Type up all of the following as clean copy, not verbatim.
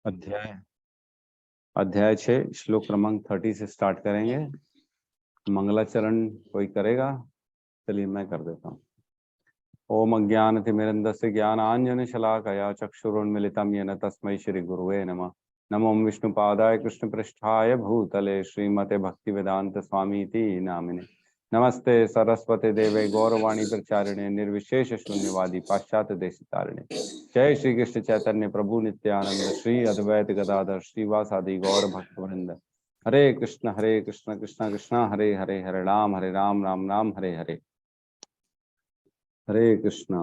अध्याय अध्याय 6 श्लोक क्रमांक 30 से स्टार्ट करेंगे। मंगलाचरण कोई करेगा? चलिए मैं कर देता हूँ। ओम अज्ञानतिमिरन्दस्य ज्ञानाञ्जनशलाकया चक्षुरुन्मीलितं येन तस्मै श्री गुरुवे नमः। नमो विष्णुपादाय कृष्णपृष्ठाय भूतले श्रीमते भक्तिवेदांत स्वामीति नामिने। नमस्ते सरस्वती देवे गौरवाणी प्रचारिणे निर्विशेष शून्यवादी पाश्चात्य देशतारिणे। जय श्री कृष्ण चैतन्य प्रभु नित्यानंद श्री अद्वैत गदाधर श्रीवासादि गौर भक्तवृंद। हरे कृष्ण कृष्ण कृष्ण हरे हरे, हरे राम राम राम हरे हरे। हरे कृष्णा।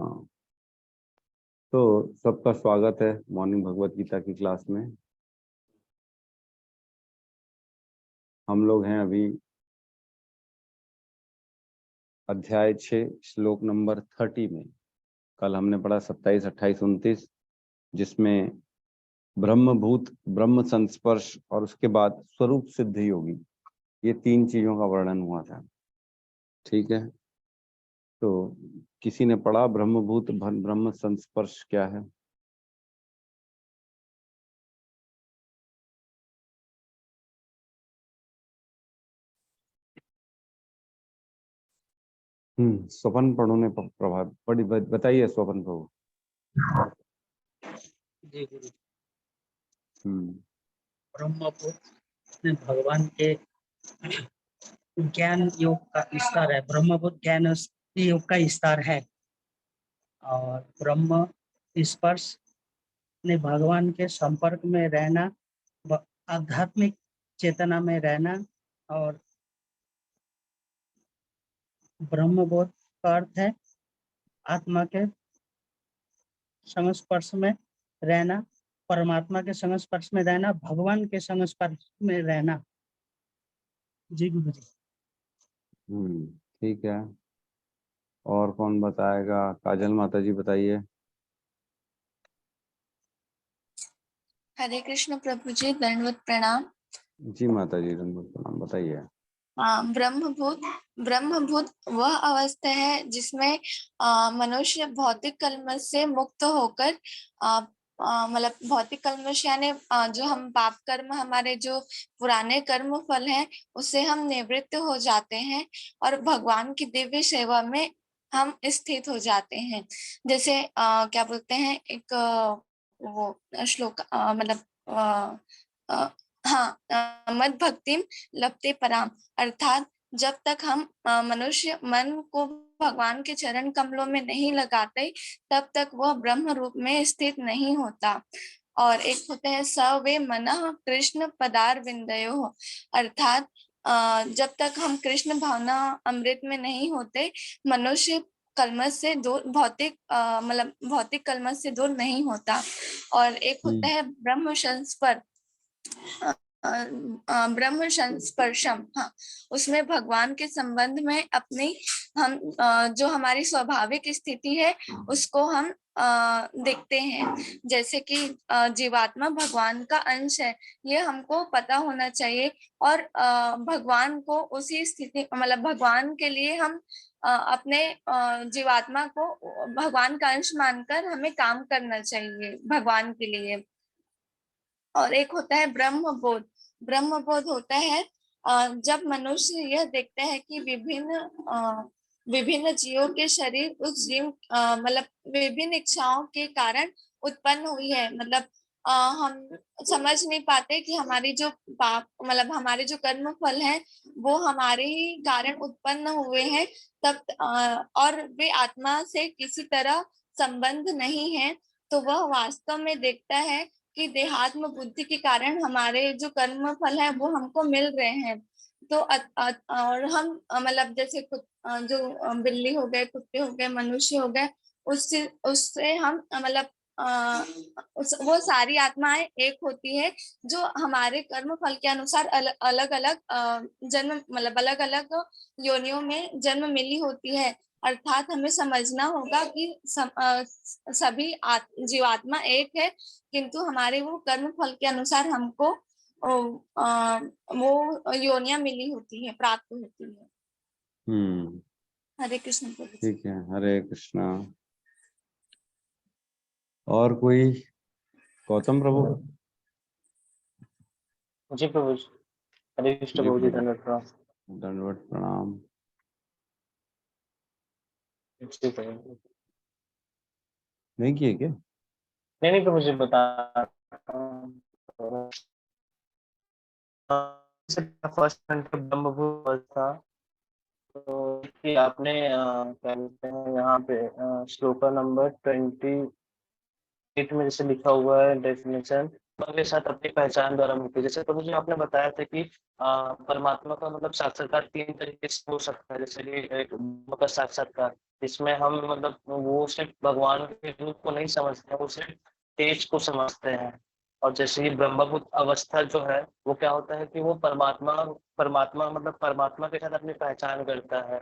तो सबका स्वागत है मॉर्निंग भगवत गीता की क्लास में। हम लोग हैं अभी अध्याय 6 श्लोक नंबर 30 में। कल हमने पढ़ा 27, 28, 29, जिसमें ब्रह्मभूत, ब्रह्म संस्पर्श और उसके बाद स्वरूप सिद्ध योगी, ये 3 चीजों का वर्णन हुआ था। ठीक है, तो किसी ने पढ़ा ब्रह्मभूत ब्रह्म संस्पर्श क्या है? स्वपन पढ़ो ने प्रभाव पढ़ी, बताइए स्वपन प्रभु। जी गुरु। ब्रह्मभूत भगवान के ज्ञान योग का विस्तार है। ब्रह्मभूत ज्ञान योग का विस्तार है और ब्रह्म स्पर्श ने भगवान के संपर्क में रहना, आध्यात्मिक चेतना में रहना, और ब्रह्मबोध का अर्थ है आत्मा के संस्पर्श में रहना, परमात्मा के संस्पर्श में रहना, भगवान के संस्पर्श में रहना। जी गुरु जी। ठीक है, और कौन बताएगा? काजल माता जी बताइए। हरे कृष्ण प्रभु जी, दंडवत प्रणाम। जी माता जी दंडवत प्रणाम, बताइए। ब्रह्मभूत वह अवस्था है जिसमें मनुष्य भौतिक कलमश से मुक्त होकर मतलब भौतिक कलमश यानी जो हम पाप कर्म, हमारे जो पुराने कर्म फल हैं, उससे हम निवृत्त हो जाते हैं और भगवान की दिव्य सेवा में हम स्थित हो जाते हैं। जैसे क्या बोलते हैं, एक वो श्लोक मतलब हाँ, मद भक्तिम लभते पराम, अर्थात जब तक हम मनुष्य मन को भगवान के चरण कमलों में नहीं लगाते, तब तक वह ब्रह्म रूप में स्थित नहीं होता। और एक होता है सवे मनः कृष्ण पदार विंदयो, अर्थात जब तक हम कृष्ण भावना अमृत में नहीं होते, मनुष्य कलमश से दूर, भौतिक मतलब भौतिक कलमश से दूर नहीं होता। और एक होता है ब्रह्म संस्पर्श, ब्रह्म संस्पर्शम, हाँ, उसमें भगवान के संबंध में अपनी हम जो हमारी स्वाभाविक स्थिति है उसको हम देखते हैं। जैसे कि जीवात्मा भगवान का अंश है, ये हमको पता होना चाहिए। और भगवान को उसी स्थिति, मतलब भगवान के लिए हम अपने जीवात्मा को भगवान का अंश मानकर हमें काम करना चाहिए भगवान के लिए। और एक होता है ब्रह्मबोध। ब्रह्मबोध होता है जब मनुष्य यह देखता है कि विभिन्न जीवों के शरीर उस जीव मतलब विभिन्न इच्छाओं के कारण उत्पन्न हुई है। मतलब हम समझ नहीं पाते कि हमारी जो पाप, मतलब हमारे जो कर्म फल हैं, वो हमारे ही कारण उत्पन्न हुए हैं तब, और वे आत्मा से किसी तरह संबंध नहीं है। तो वह वास्तव में देखता है कि देहात्म बुद्धि के कारण हमारे जो कर्म फल है वो हमको मिल रहे हैं। तो और हम मतलब जैसे जो बिल्ली हो गए, कुत्ते हो गए, मनुष्य हो गए, उससे उससे हम मतलब वो सारी आत्माएं एक होती है जो हमारे कर्म फल के अनुसार अलग अलग जन्म, मतलब अलग अलग योनियों में जन्म मिली होती है। अर्थात हमें समझना होगा कि सभी जीवात्मा एक है, किंतु हमारे वो कर्म फल के अनुसार हमको वो योनियां मिली होती है, प्राप्त होती है। हरे कृष्ण। ठीक है, हरे कृष्णा। और कोई? गौतम प्रभु। जी प्रभु जी, हरे कृष्ण जी प्रभु जी, प्रभु, धन्यवाद प्रणाम। दंडवत प्रणाम। जी प्रभु जी। नहीं किए क्या? नहीं नहीं प्रभु जी, बता फर्स्ट ब्रह्मभूत अवस्था। तो कि आपने क्या बोलते हैं यहाँ पे श्लोका नंबर 28 में जैसे लिखा हुआ है डेफिनेशन के साथ अपनी पहचान द्वारा मुक्ति। जैसे प्रभु जी आपने बताया था कि परमात्मा का मतलब साक्षात्कार 3 तरीके से हो सकता है। जैसे कि एक ब्रह्म का साक्षात्कार, जिसमें हम मतलब वो सिर्फ भगवान के रूप को नहीं समझते हैं, वो सिर्फ तेज को समझते हैं। और जैसे कि ब्रह्मभूत अवस्था जो है वो क्या होता है कि वो परमात्मा परमात्मा मतलब परमात्मा के साथ अपनी पहचान करता है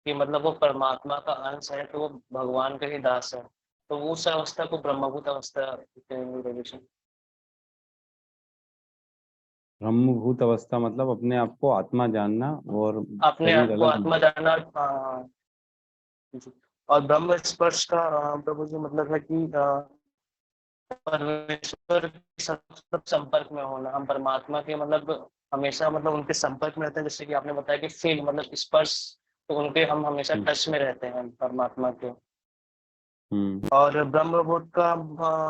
कि मतलब वो परमात्मा का अंश है, तो वो भगवान का ही दास है। तो उस अवस्था को ब्रह्मभूत अवस्था कहते हैं प्रभु जी। ब्रह्मभूत अवस्था मतलब अपने आप को आत्मा जानना और अपने शरीर आप को अलग। आत्मा जानना। जी। और ब्रह्म स्पर्श का प्रभु जी मतलब है कि परमेश्वर के साथ मतलब संपर्क में होना। हम परमात्मा के मतलब हमेशा मतलब उनके संपर्क में रहते हैं। जैसे कि आपने बताया कि फील मतलब स्पर्श, तो उनके हम हमेशा टच में रहते हैं परमात्मा के। हम्म। और ब्रह्मबोध का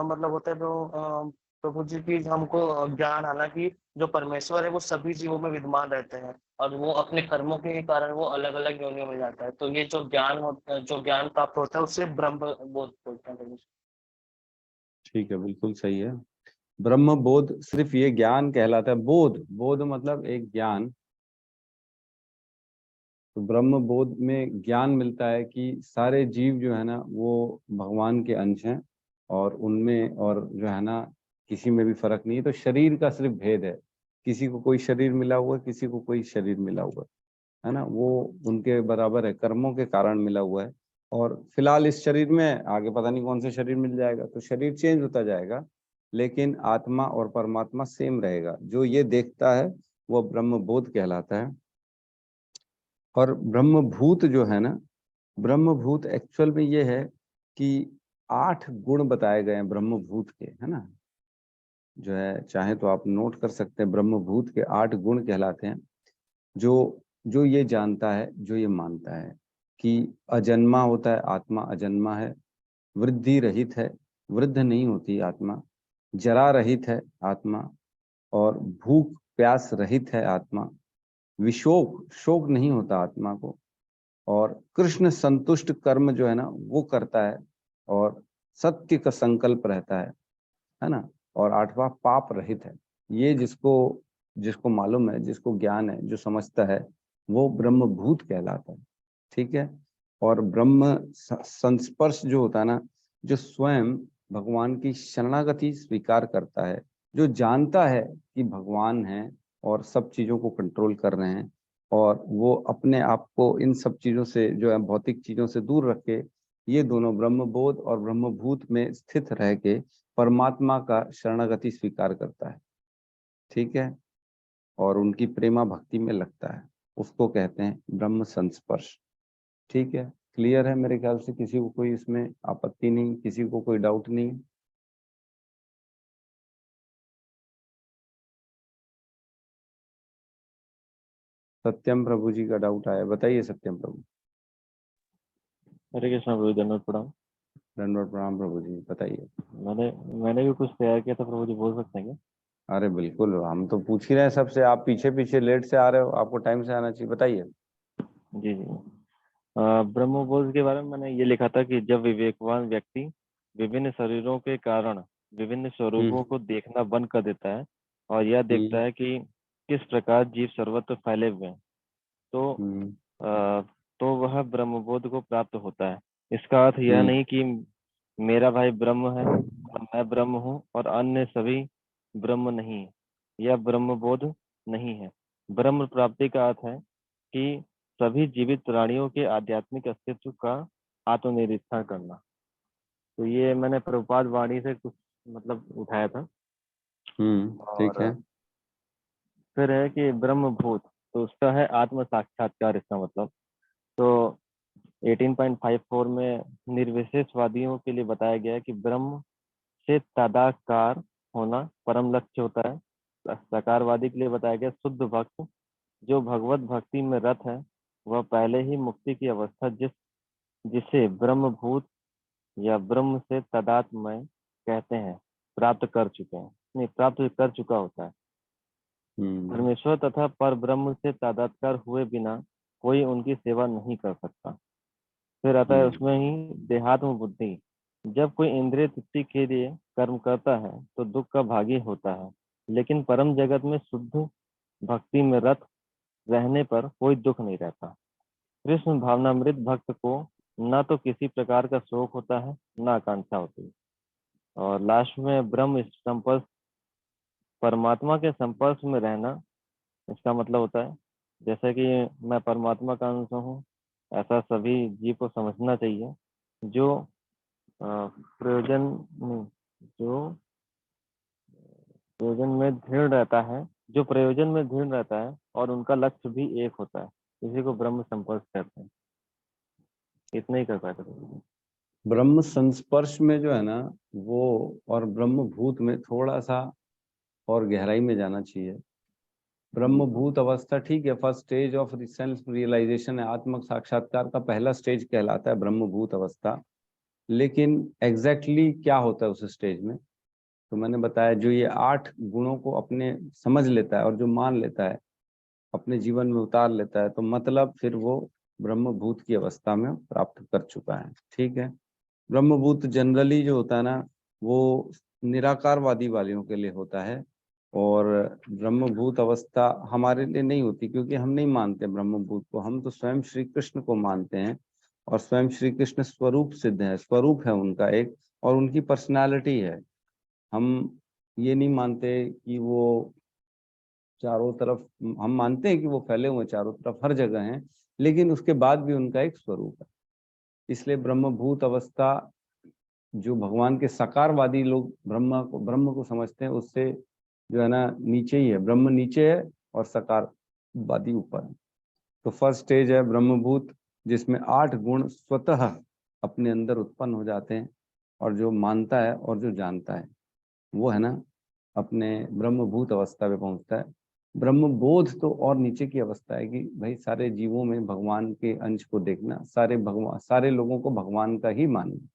मतलब होता है तो प्रभु जी की हमको ज्ञान आना कि जो परमेश्वर है वो सभी जीवों में विद्यमान रहते हैं, और वो अपने कर्मों के कारण वो अलग अलग योनियों में जाता है। तो ये जो ज्ञान होता है, जो ज्ञान प्राप्त होता है, उसे ब्रह्म बोध बोलते हैं प्रभु जी। ठीक है, बिल्कुल सही है। ब्रह्म बोध सिर्फ ये ज्ञान कहलाता है। बोध, बोध मतलब एक ज्ञान। तो ब्रह्म बोध में ज्ञान मिलता है कि सारे जीव जो है ना वो भगवान के अंश हैं, और उनमें और जो है ना किसी में भी फर्क नहीं है। तो शरीर का सिर्फ भेद है, किसी को कोई शरीर मिला हुआ है, किसी को कोई शरीर मिला हुआ है ना, वो उनके बराबर है, कर्मों के कारण मिला हुआ है। और फिलहाल इस शरीर में, आगे पता नहीं कौन सा शरीर मिल जाएगा, तो शरीर चेंज होता जाएगा, लेकिन आत्मा और परमात्मा सेम रहेगा। जो ये देखता है वो ब्रह्म बोध कहलाता है। और ब्रह्मभूत जो है ना, ब्रह्मभूत एक्चुअल में ये है कि 8 गुण बताए गए हैं ब्रह्मभूत के, है ना। जो है चाहे तो आप नोट कर सकते हैं, ब्रह्मभूत के 8 गुण कहलाते हैं। जो जो ये जानता है, जो ये मानता है कि अजन्मा होता है, आत्मा अजन्मा है। वृद्धि रहित है, वृद्ध नहीं होती आत्मा। जरा रहित है आत्मा। और भूख प्यास रहित है आत्मा। विशोक, शोक नहीं होता आत्मा को। और कृष्ण संतुष्ट कर्म जो है ना वो करता है। और सत्य का संकल्प रहता है ना। और 8वां पाप रहित है। ये जिसको जिसको मालूम है, जिसको ज्ञान है, जो समझता है, वो ब्रह्मभूत कहलाता है। ठीक है। और ब्रह्म संस्पर्श जो होता है ना, जो स्वयं भगवान की शरणागति स्वीकार करता है, जो जानता है कि भगवान है और सब चीजों को कंट्रोल कर रहे हैं, और वो अपने आप को इन सब चीजों से, जो है भौतिक चीजों से दूर रख के, ये दोनों ब्रह्मबोध और ब्रह्मभूत में स्थित रह के परमात्मा का शरणागति स्वीकार करता है। ठीक है। और उनकी प्रेमा भक्ति में लगता है, उसको कहते हैं ब्रह्म संस्पर्श। ठीक है, क्लियर है मेरे ख्याल से। किसी को कोई इसमें आपत्ति नहीं, किसी को कोई डाउट नहीं। सत्यम प्रभु जी का डाउट आया, बताइए सत्यम प्रभु। हरे कृष्ण प्रभु, धन्यवाद प्रणाम। दंडवत प्रणाम प्रभु जी, बताइए। मैंने मैंने भी कुछ तैयार किया था प्रभु जी, बोल सकते हैं क्या? अरे बिल्कुल, हम तो पूछ ही रहे हैं सबसे। आप पीछे पीछे लेट से आ रहे हो, आपको टाइम से आना चाहिए, बताइए। जी जी। ब्रह्मबोध के बारे में मैंने ये लिखा था कि जब विवेकवान व्यक्ति विभिन्न शरीरों के कारण विभिन्न स्वरूपों हम्म। को देखना बंद कर देता है, और यह देखता हम्म। है कि किस प्रकार जीव सर्वत्र फैले हुए हैं, तो हम्म। अ, तो वह ब्रह्मबोध को प्राप्त होता है। इसका अर्थ यह हम्म। नहीं कि मेरा भाई ब्रह्म है और मैं ब्रह्म हूँ और अन्य सभी ब्रह्म नहीं है। यह ब्रह्मबोध नहीं है। ब्रह्म प्राप्ति का अर्थ है कि सभी जीवित प्राणियों के आध्यात्मिक अस्तित्व का आत्मनिरीक्षण करना। तो ये मैंने प्रभुपाद वाणी से कुछ मतलब उठाया था। ठीक है। और फिर है कि ब्रह्मभूत, तो उसका है आत्म साक्षात्कार, इसका मतलब। तो 18.54 में निर्विशेषवादियों के लिए बताया गया है कि ब्रह्म से तादाकार होना परम लक्ष्य होता है। सकारवादी के लिए बताया गया शुद्ध भक्त जो भगवत भक्ति में रत है वह पहले ही मुक्ति की अवस्था जिसे ब्रह्मभूत या ब्रह्म से तदात्मय कहते हैं प्राप्त कर चुके हैं, नहीं प्राप्त कर चुका होता है। परमेश्वर तथा पर ब्रह्म से तादात्म्य हुए बिना कोई उनकी सेवा नहीं कर सकता। फिर आता है उसमें ही देहात्म बुद्धि। जब कोई इंद्रिय तृप्ति के लिए कर्म करता है तो दुख का भागी होता है, लेकिन परम जगत में शुद्ध भक्ति में रत रहने पर कोई दुख नहीं रहता। कृष्ण भावनामृत भक्त को न तो किसी प्रकार का शोक होता है न आकांक्षा होती है। और लास्ट में ब्रह्म संपर्क, परमात्मा के संपर्क में रहना, इसका मतलब होता है जैसे कि मैं परमात्मा का अंश हूँ, ऐसा सभी जीव को समझना चाहिए। जो प्रयोजन में दृढ़ रहता है, जो प्रयोजन में दृढ़ रहता है और उनका लक्ष्य भी एक होता है, इसी को ब्रह्म संपर्क कहते हैं। इतना ही कर पाए थे। ब्रह्म संस्पर्श में जो है ना वो और ब्रह्म भूत में थोड़ा सा और गहराई में जाना चाहिए। ब्रह्म भूत अवस्था ठीक है, first stage of self realization है, आत्मक साक्षात्कार का पहला स्टेज कहलाता है ब्रह्म भूत अवस्था। लेकिन एग्जैक्टली क्या होता है उस स्टेज में, तो मैंने बताया जो ये 8 गुणों को अपने समझ लेता है और जो मान लेता है, अपने जीवन में उतार लेता है, तो मतलब फिर वो ब्रह्मभूत की अवस्था में प्राप्त कर चुका है। ठीक है, ब्रह्मभूत जनरली जो होता है ना वो निराकारवादी वालियों के लिए होता है, और ब्रह्मभूत अवस्था हमारे लिए नहीं होती, क्योंकि हम नहीं मानते ब्रह्मभूत को। हम तो स्वयं श्री कृष्ण को मानते हैं, और स्वयं श्री कृष्ण स्वरूप सिद्ध है, स्वरूप है उनका एक, और उनकी पर्सनालिटी है। हम ये नहीं मानते कि वो चारों तरफ, हम मानते हैं कि वो फैले हुए चारों तरफ हर जगह हैं, लेकिन उसके बाद भी उनका एक स्वरूप है। इसलिए ब्रह्मभूत अवस्था जो भगवान के साकारवादी लोग ब्रह्म को समझते हैं, उससे जो है ना नीचे ही है, ब्रह्म नीचे है और साकारवादी ऊपर है। तो फर्स्ट स्टेज है ब्रह्मभूत, जिसमें 8 गुण स्वतः अपने अंदर उत्पन्न हो जाते हैं, और जो मानता है और जो जानता है वो है ना अपने ब्रह्मभूत अवस्था पे पहुंचता है। ब्रह्मबोध तो और नीचे की अवस्था है कि भाई सारे जीवों में भगवान के अंश को देखना, सारे लोगों को भगवान का ही मानना,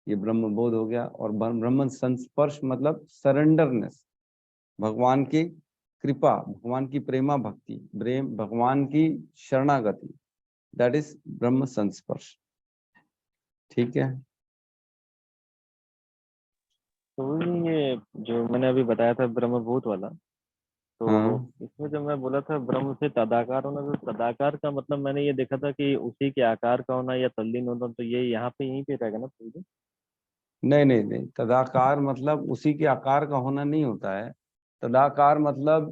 ये ब्रह्मबोध हो गया। और ब्रह्म संस्पर्श मतलब सरेंडरनेस, भगवान की कृपा, भगवान की प्रेमा भक्ति, भगवान की शरणागति, दैट इज ब्रह्म संस्पर्श। ठीक है, तो ये जो मैंने अभी बताया था ब्रह्मभूत वाला, तो हाँ इसमें जब मैं बोला था ब्रह्म से तदाकार होना, तो तदाकार का मतलब मैंने ये देखा था कि उसी के आकार का होना या तल्लीन होना, तो ये यहाँ पे यहीं पे रहेगा ना पूरी? नहीं नहीं नहीं, तदाकार मतलब उसी के आकार का होना नहीं होता है। तदाकार मतलब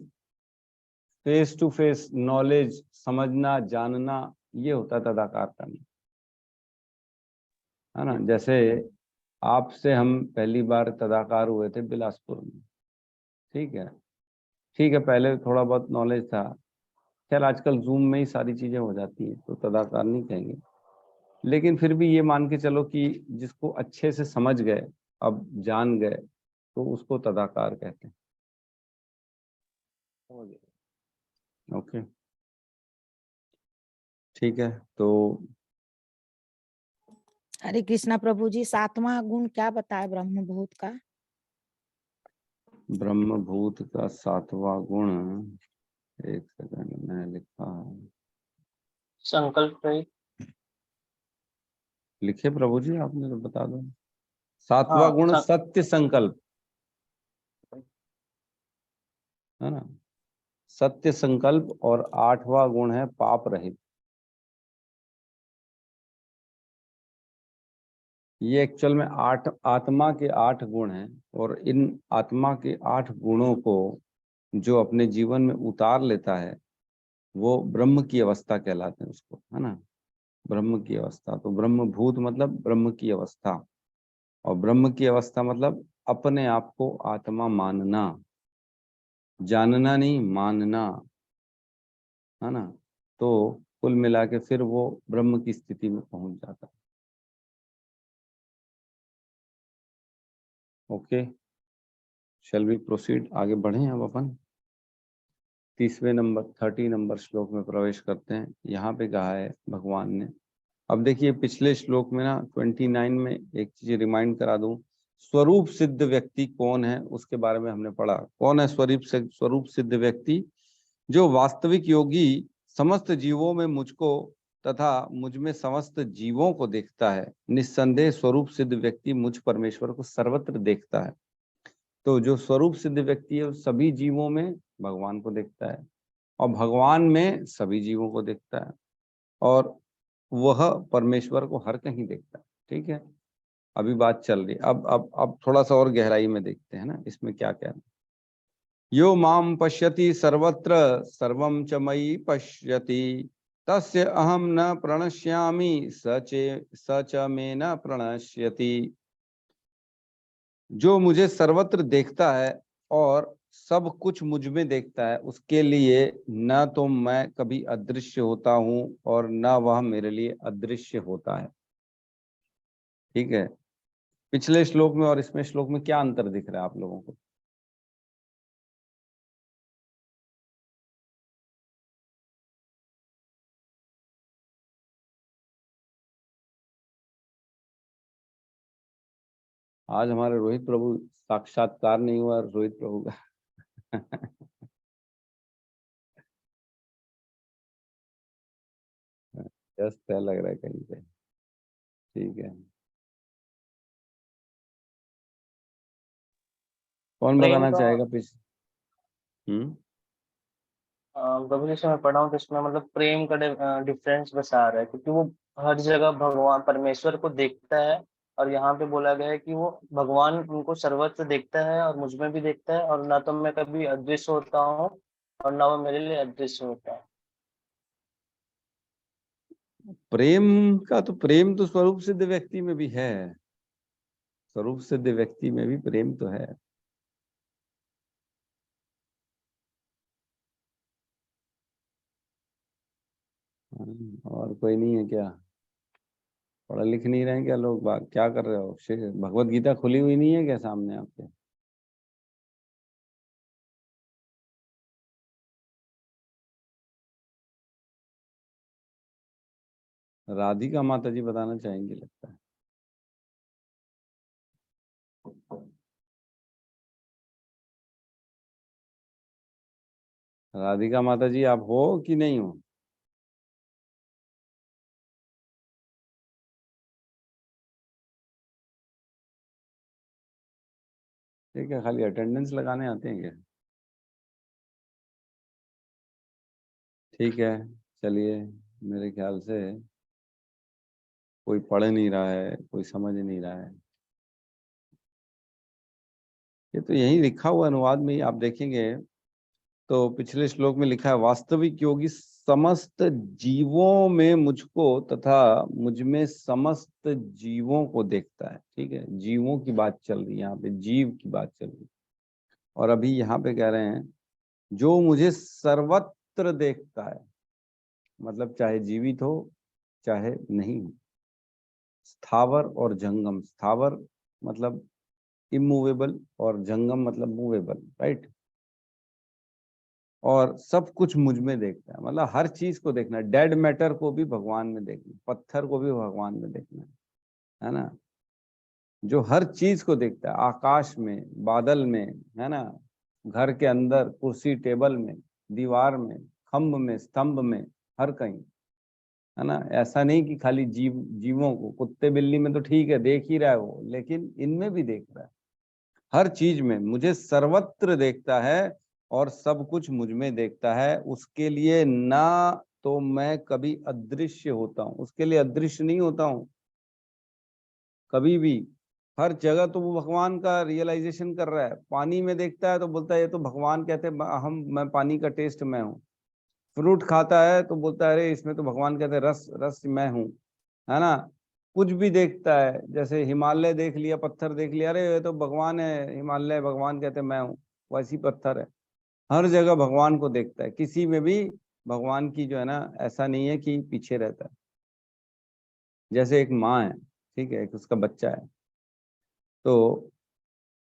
फेस टू फेस नॉलेज, समझना, जानना, ये होता है तदाकार करना, है ना। जैसे आपसे हम पहली बार तदाकार हुए थे बिलासपुर में, ठीक है, ठीक है, पहले थोड़ा बहुत नॉलेज था, खैर आजकल जूम में ही सारी चीजें हो जाती हैं, तो तदाकार नहीं कहेंगे। लेकिन फिर भी ये मान के चलो कि जिसको अच्छे से समझ गए, अब जान गए, तो उसको तदाकार कहते हैं। समझ गए। ओके, ठीक है। तो हरे कृष्णा प्रभु जी, 7वां गुण क्या बताया ब्रह्मभूत का? ब्रह्मभूत का 7वां गुण, एक सेकंड में लिखा है, संकल्प रहित। लिखे प्रभु जी, आपने तो बता दो। 7वां हाँ गुण सत्य संकल्प, है ना, सत्य संकल्प। और 8वां गुण है पाप रहित। ये एक्चुअल में 8 आत्मा के 8 गुण हैं, और इन आत्मा के 8 गुणों को जो अपने जीवन में उतार लेता है वो ब्रह्म की अवस्था कहलाते हैं उसको, है ना, ब्रह्म की अवस्था। तो ब्रह्म भूत मतलब ब्रह्म की अवस्था, और ब्रह्म की अवस्था मतलब अपने आप को आत्मा मानना, जानना नहीं, मानना, है ना। तो कुल मिला के फिर वो ब्रह्म की स्थिति में पहुंच जाता है। ओके, शैल वी प्रोसीड, आगे बढ़े अब अपन। 30 नंबर श्लोक में प्रवेश करते हैं। यहाँ पे कहा है भगवान ने, अब देखिए पिछले श्लोक में ना 29 में एक चीज रिमाइंड करा दूं, स्वरूप सिद्ध व्यक्ति कौन है उसके बारे में हमने पढ़ा। कौन है स्वरूप सिद्ध व्यक्ति? जो वास्तविक योगी समस्त जीवों में मुझको तथा मुझ में समस्त जीवों को देखता है। निस्संदेह स्वरूप सिद्ध व्यक्ति मुझ परमेश्वर को सर्वत्र देखता है। तो जो स्वरूप सिद्ध व्यक्ति है वो सभी जीवों में भगवान को देखता है और भगवान में सभी जीवों को देखता है और वह परमेश्वर को हर कहीं देखता है। ठीक है, अभी बात चल रही है। अब थोड़ा सा और गहराई में देखते हैं ना इसमें क्या कहना। यो माम पश्यति सर्वत्र सर्वं च मयि पश्यति तस्य अहम न प्रणश्यामि स च मे न प्रणश्यति। जो मुझे सर्वत्र देखता है और सब कुछ मुझ में देखता है, उसके लिए न तो मैं कभी अदृश्य होता हूं और न वह मेरे लिए अदृश्य होता है। ठीक है, पिछले श्लोक में और इसमें श्लोक में क्या अंतर दिख रहा है आप लोगों को? आज हमारे रोहित प्रभु साक्षात्कार नहीं हुआ रोहित प्रभु का जस्ट लग रहा है कहीं पे। ठीक है, कौन प्रेम बताना का चाहेगा प्रभु जैसे मैं पढ़ा हूँ तो इसमें मतलब प्रेम का डिफरेंस बता रहा है, क्योंकि वो हर जगह भगवान परमेश्वर को देखता है और यहाँ पे बोला गया है कि वो भगवान उनको सर्वत्र देखता है और मुझ में भी देखता है और ना तो मैं कभी अदृश्य होता हूँ और ना वो मेरे लिए अदृश्य होता है। प्रेम तो स्वरूप सिद्ध व्यक्ति में भी है। स्वरूप सिद्ध व्यक्ति में भी प्रेम तो है। और कोई नहीं है क्या? पढ़ लिख नहीं रहे हैं क्या लोग? क्या कर रहे हो? भगवत गीता खुली हुई नहीं है क्या सामने आपके? राधिका माता जी बताना चाहेंगी लगता है। राधिका माता जी आप हो कि नहीं हो? ठीक है, खाली अटेंडेंस लगाने आते हैं क्या? ठीक है, चलिए, मेरे ख्याल से कोई पढ़ नहीं रहा है, कोई समझ नहीं रहा है। ये तो यही लिखा हुआ अनुवाद में ही आप देखेंगे तो पिछले श्लोक में लिखा है, वास्तविक योगी समस्त जीवों में मुझको तथा मुझ में समस्त जीवों को देखता है। ठीक है, जीवों की बात चल रही है, यहाँ पे जीव की बात चल रही है। और अभी यहाँ पे कह रहे हैं जो मुझे सर्वत्र देखता है, मतलब चाहे जीवित हो चाहे नहीं हो। स्थावर और जंगम, स्थावर मतलब इमूवेबल और जंगम मतलब मूवेबल, राइट। और सब कुछ मुझ में देखता है, मतलब हर चीज को देखना है। डेड मैटर को भी भगवान में देखना, पत्थर को भी भगवान में देखना है ना। जो हर चीज को देखता है, आकाश में, बादल में, है ना, घर के अंदर, कुर्सी टेबल में, दीवार में, खम्भ में, स्तंभ में, हर कहीं, है ना। ऐसा नहीं कि खाली जीवों को, कुत्ते बिल्ली में तो ठीक है देख ही रहा है वो, लेकिन इनमें भी देख रहा है। हर चीज में मुझे सर्वत्र देखता है और सब कुछ मुझ में देखता है। उसके लिए ना तो मैं कभी अदृश्य होता हूँ, उसके लिए अदृश्य नहीं होता हूँ कभी भी। हर जगह तो वो भगवान का रियलाइजेशन कर रहा है। पानी में देखता है तो बोलता है ये तो भगवान कहते हैं, मैं पानी का टेस्ट मैं हूँ। फ्रूट खाता है तो बोलता है अरे इसमें तो भगवान कहते हैं रस रस मैं हूँ, है ना। कुछ भी देखता है, जैसे हिमालय देख लिया, पत्थर देख लिया, अरे ये तो भगवान है, हिमालय भगवान कहते हैं मैं हूँ, वैसी पत्थर है। हर जगह भगवान को देखता है, किसी में भी भगवान की जो है ना, ऐसा नहीं है कि पीछे रहता है। जैसे एक माँ है, ठीक है, एक उसका बच्चा है, तो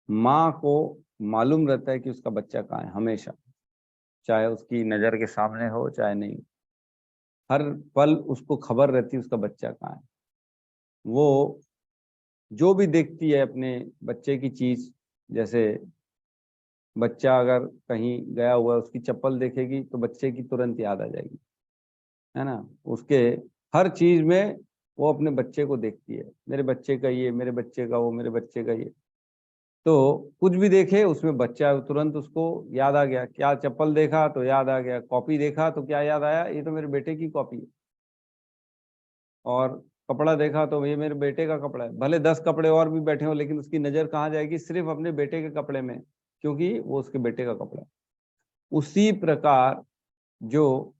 माँ को मालूम रहता है कि उसका बच्चा कहाँ है हमेशा। चाहे उसकी नजर के सामने हो चाहे नहीं, हर पल उसको खबर रहती है उसका बच्चा कहाँ है। वो जो भी देखती है अपने बच्चे की चीज, जैसे बच्चा अगर कहीं गया हुआ है उसकी चप्पल देखेगी तो बच्चे की तुरंत याद आ जाएगी, है ना। उसके हर चीज में वो अपने बच्चे को देखती है, मेरे बच्चे का ये, मेरे बच्चे का वो, मेरे बच्चे का ये। तो कुछ भी देखे उसमें बच्चा है, तुरंत उसको याद आ गया। क्या चप्पल देखा तो याद आ गया, कॉपी देखा तो क्या याद आया, ये तो मेरे बेटे की कॉपी है। और कपड़ा देखा तो ये मेरे बेटे का कपड़ा है। भले 10 कपड़े और भी बैठे हो लेकिन उसकी नजर कहाँ जाएगी, सिर्फ अपने बेटे के कपड़े में, क्योंकि वो उसके बेटे का कपड़ा है। उसी प्रकार जो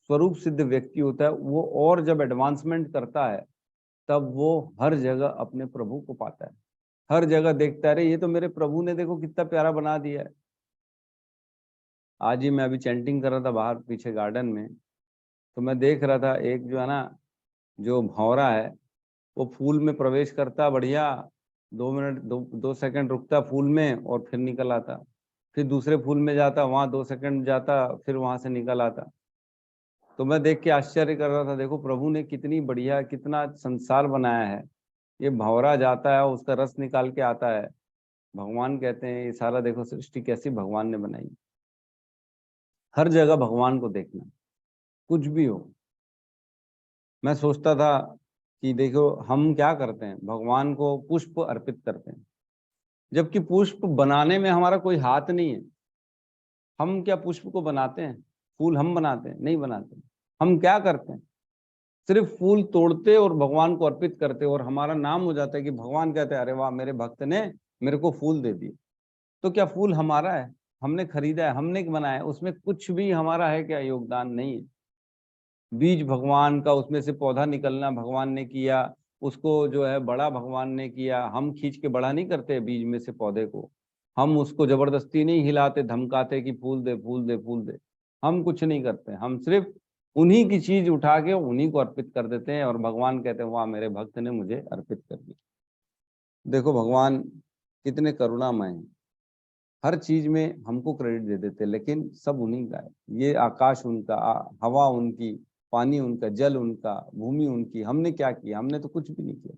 स्वरूप सिद्ध व्यक्ति होता है वो और जब एडवांसमेंट करता है तब वो हर जगह अपने प्रभु को पाता है, हर जगह देखता है, अरे ये तो मेरे प्रभु ने देखो कितना प्यारा बना दिया है। आज ही मैं अभी चैंटिंग कर रहा था बाहर पीछे गार्डन में, तो मैं देख रहा था एक जो है ना, जो भंवरा है वो फूल में प्रवेश करता, बढ़िया 2 मिनट 2 सेकंड रुकता फूल में और फिर निकल आता, फिर दूसरे फूल में जाता, वहां 2 सेकंड जाता, फिर वहां से निकल आता। तो मैं देख के आश्चर्य कर रहा था, देखो प्रभु ने कितनी बढ़िया, कितना संसार बनाया है। ये भंवरा जाता है उसका रस निकाल के आता है। भगवान कहते हैं ये सारा देखो सृष्टि कैसी भगवान ने बनाई। हर जगह भगवान को देखना, कुछ भी हो। मैं सोचता था कि देखो हम क्या करते हैं, भगवान को पुष्प अर्पित करते हैं, जबकि पुष्प बनाने में हमारा कोई हाथ नहीं है। हम क्या पुष्प को बनाते हैं? फूल हम बनाते हैं? नहीं बनाते। हम क्या करते हैं, सिर्फ फूल तोड़ते और भगवान को अर्पित करते और हमारा नाम हो जाता है कि भगवान कहते हैं अरे वाह मेरे भक्त ने मेरे को फूल दे दिए। तो क्या फूल हमारा है? हमने खरीदा है, हमने बनाया है, उसमें कुछ भी हमारा है क्या? योगदान नहीं है। बीज भगवान का, उसमें से पौधा निकलना भगवान ने किया, उसको जो है बड़ा भगवान ने किया। हम खींच के बड़ा नहीं करते बीज में से पौधे को, हम उसको जबरदस्ती नहीं हिलाते धमकाते कि फूल दे फूल दे फूल दे। हम कुछ नहीं करते, हम सिर्फ उन्हीं की चीज उठा के उन्हीं को अर्पित कर देते हैं और भगवान कहते हैं वाह मेरे भक्त ने मुझे अर्पित कर दिया। देखो भगवान कितने करुणामय हैं, हर चीज में हमको क्रेडिट दे देते हैं, लेकिन सब उन्हीं का है। ये आकाश उनका, हवा उनकी, पानी उनका, जल उनका, भूमि उनकी। हमने क्या किया? हमने तो कुछ भी नहीं किया।